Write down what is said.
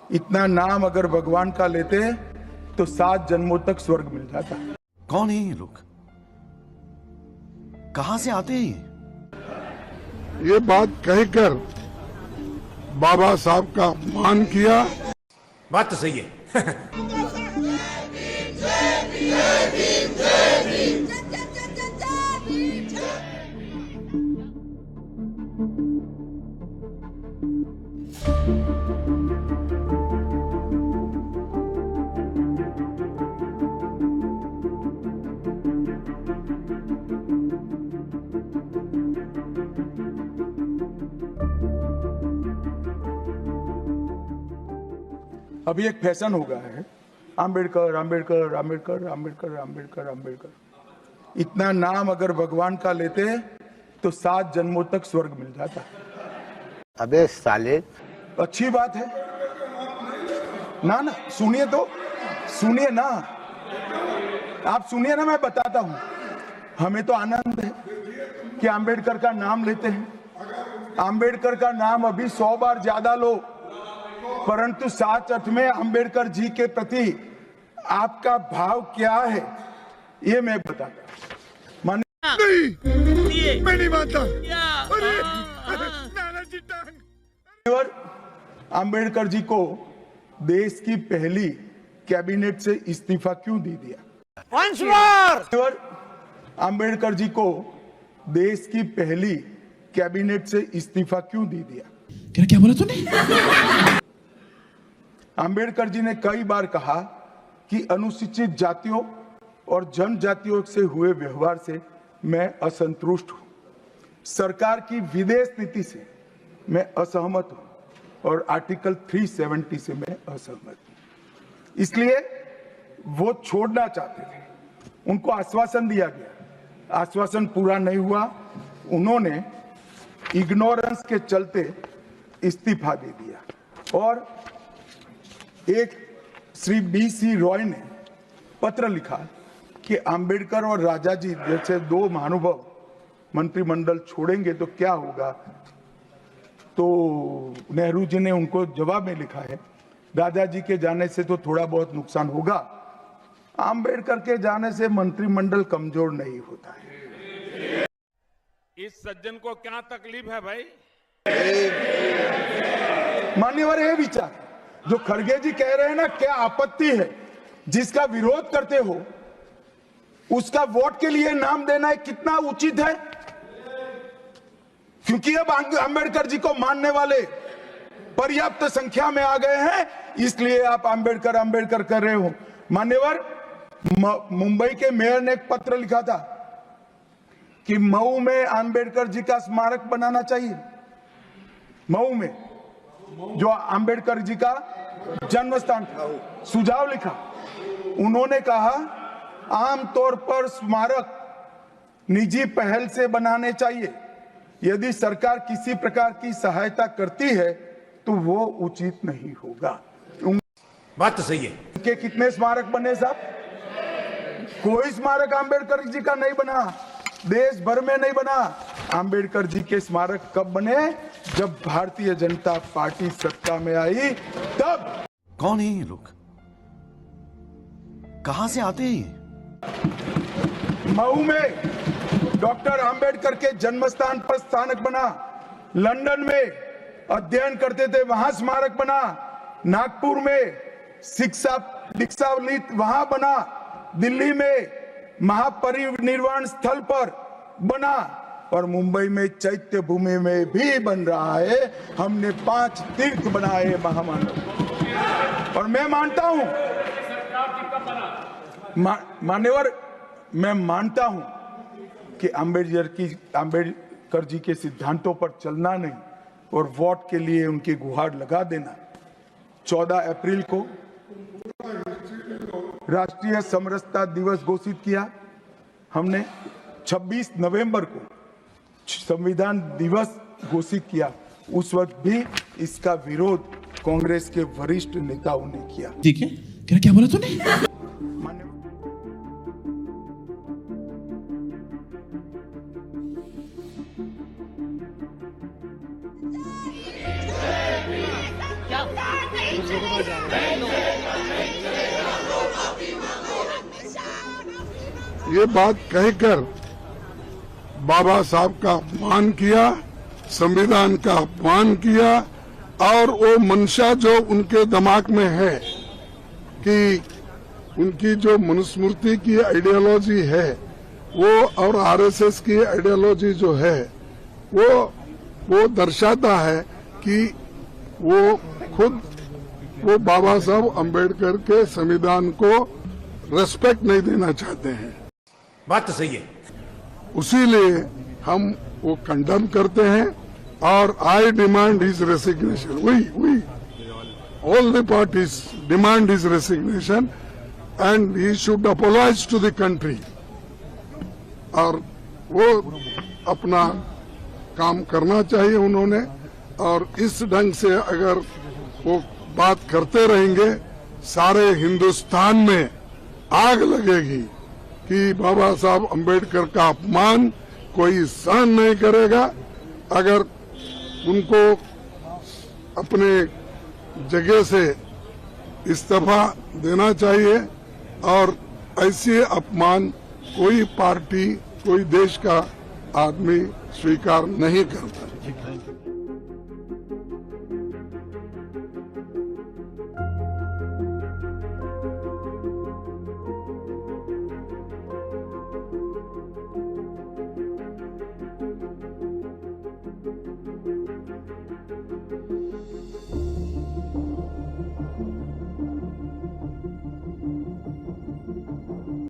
इतना नाम अगर भगवान का लेते तो 7 जन्मों तक स्वर्ग मिल जाता। कौन है ये लोग? कहां से आते हैं ये बात कहकर बाबा साहब का अपमान किया। बात तो सही है। अभी एक फैशन हो गया है, आम्बेडकर आम्बेडकर आम्बेडकर आम्बेडकर आम्बेडकर आम्बेडकर। इतना नाम अगर भगवान का लेते तो 7 जन्मों तक स्वर्ग मिल जाता। अबे साले, अच्छी बात है ना। ना सुनिए तो, सुनिए ना, आप सुनिए ना, मैं बताता हूं। हमें तो आनंद है कि आम्बेडकर का नाम लेते हैं। आम्बेडकर का नाम अभी 100 बार ज्यादा लो, परंतु साच अर्थ में आम्बेडकर जी के प्रति आपका भाव क्या है ये मैं बताता। नहीं, मैं नहीं मानता। आम्बेडकर जी को देश की पहली कैबिनेट से इस्तीफा क्यों दे दिया? आम्बेडकर जी को देश की पहली कैबिनेट से इस्तीफा क्यों दे दिया? क्या बोला तूने? आम्बेडकर जी ने कई बार कहा कि अनुसूचित जातियों और जनजातियों से हुए व्यवहार से मैं असंतुष्ट हूं। सरकार की विदेश नीति से मैं असहमत हूं और आर्टिकल 370 से मैं असहमत हूं। इसलिए वो छोड़ना चाहते थे। उनको आश्वासन दिया गया, आश्वासन पूरा नहीं हुआ। उन्होंने इग्नोरेंस के चलते इस्तीफा दे दिया। और एक श्री BC रॉय ने पत्र लिखा कि आम्बेडकर और राजा जी जैसे 2 महानुभाव मंत्रिमंडल छोड़ेंगे तो क्या होगा। तो नेहरू जी ने उनको जवाब में लिखा है, राजा जी के जाने से तो थोड़ा बहुत नुकसान होगा, आम्बेडकर के जाने से मंत्रिमंडल कमजोर नहीं होता है। इस सज्जन को क्या तकलीफ है भाई? मान्यवर ये विचार जो खड़गे जी कह रहे हैं ना, क्या आपत्ति है? जिसका विरोध करते हो उसका वोट के लिए नाम देना कितना उचित है? क्योंकि अब आम्बेडकर जी को मानने वाले पर्याप्त संख्या में आ गए हैं, इसलिए आप आम्बेडकर आम्बेडकर कर रहे हो। मान्यवर, मुंबई के मेयर ने एक पत्र लिखा था कि मऊ में आम्बेडकर जी का स्मारक बनाना चाहिए। मऊ में जो आम्बेडकर जी का जन्म स्थान था, सुझाव लिखा। उन्होंने कहा आमतौर पर स्मारक निजी पहल से बनाने चाहिए। यदि सरकार किसी प्रकार की सहायता करती है तो वो उचित नहीं होगा। बात तो सही है। के कितने स्मारक बने साहब? कोई स्मारक आम्बेडकर जी का नहीं बना, देश भर में नहीं बना। आम्बेडकर जी के स्मारक कब बने? जब भारतीय जनता पार्टी सत्ता में आई तब। कौन है ये लोग? कहां से आते हैं? मऊ में डॉक्टर आम्बेडकर के जन्म स्थान पर स्मारक बना, लंदन में अध्ययन करते थे वहां स्मारक बना, नागपुर में शिक्षा दीक्षावलित वहां बना, दिल्ली में महापरिनिर्वाण स्थल पर बना और मुंबई में चैत्य भूमि में भी बन रहा है। हमने 5 तीर्थ बनाए महामानव। और मैं मानता हूं मान्यवर, मैं मानता हूं कि आम्बेडकर जी के सिद्धांतों पर चलना नहीं और वोट के लिए उनकी गुहार लगा देना। 14 अप्रैल को राष्ट्रीय समरसता दिवस घोषित किया हमने। 26 नवंबर को संविधान दिवस घोषित किया। उस वक्त भी इसका विरोध कांग्रेस के वरिष्ठ नेताओं ने किया। ठीक है, क्या बोला तूने? ये बात कहकर बाबा साहब का अपमान किया, संविधान का अपमान किया और वो मंशा जो उनके दिमाग में है कि उनकी जो मनुस्मृति की आइडियोलॉजी है वो और आरएसएस की आइडियोलॉजी जो है वो दर्शाता है कि वो खुद वो बाबा साहब अम्बेडकर के संविधान को रेस्पेक्ट नहीं देना चाहते हैं। बात तो सही है। उसीलिए हम वो कंडम करते हैं और I demand his resignation. We all the parties demand his resignation and he should apologise to the country. और वो अपना काम करना चाहिए उन्होंने, और इस ढंग से अगर वो बात करते रहेंगे सारे हिंदुस्तान में आग लगेगी कि बाबा साहब अम्बेडकर का अपमान कोई सहन नहीं करेगा। अगर उनको अपने जगह से इस्तीफा देना चाहिए और ऐसे अपमान कोई पार्टी कोई देश का आदमी स्वीकार नहीं करता।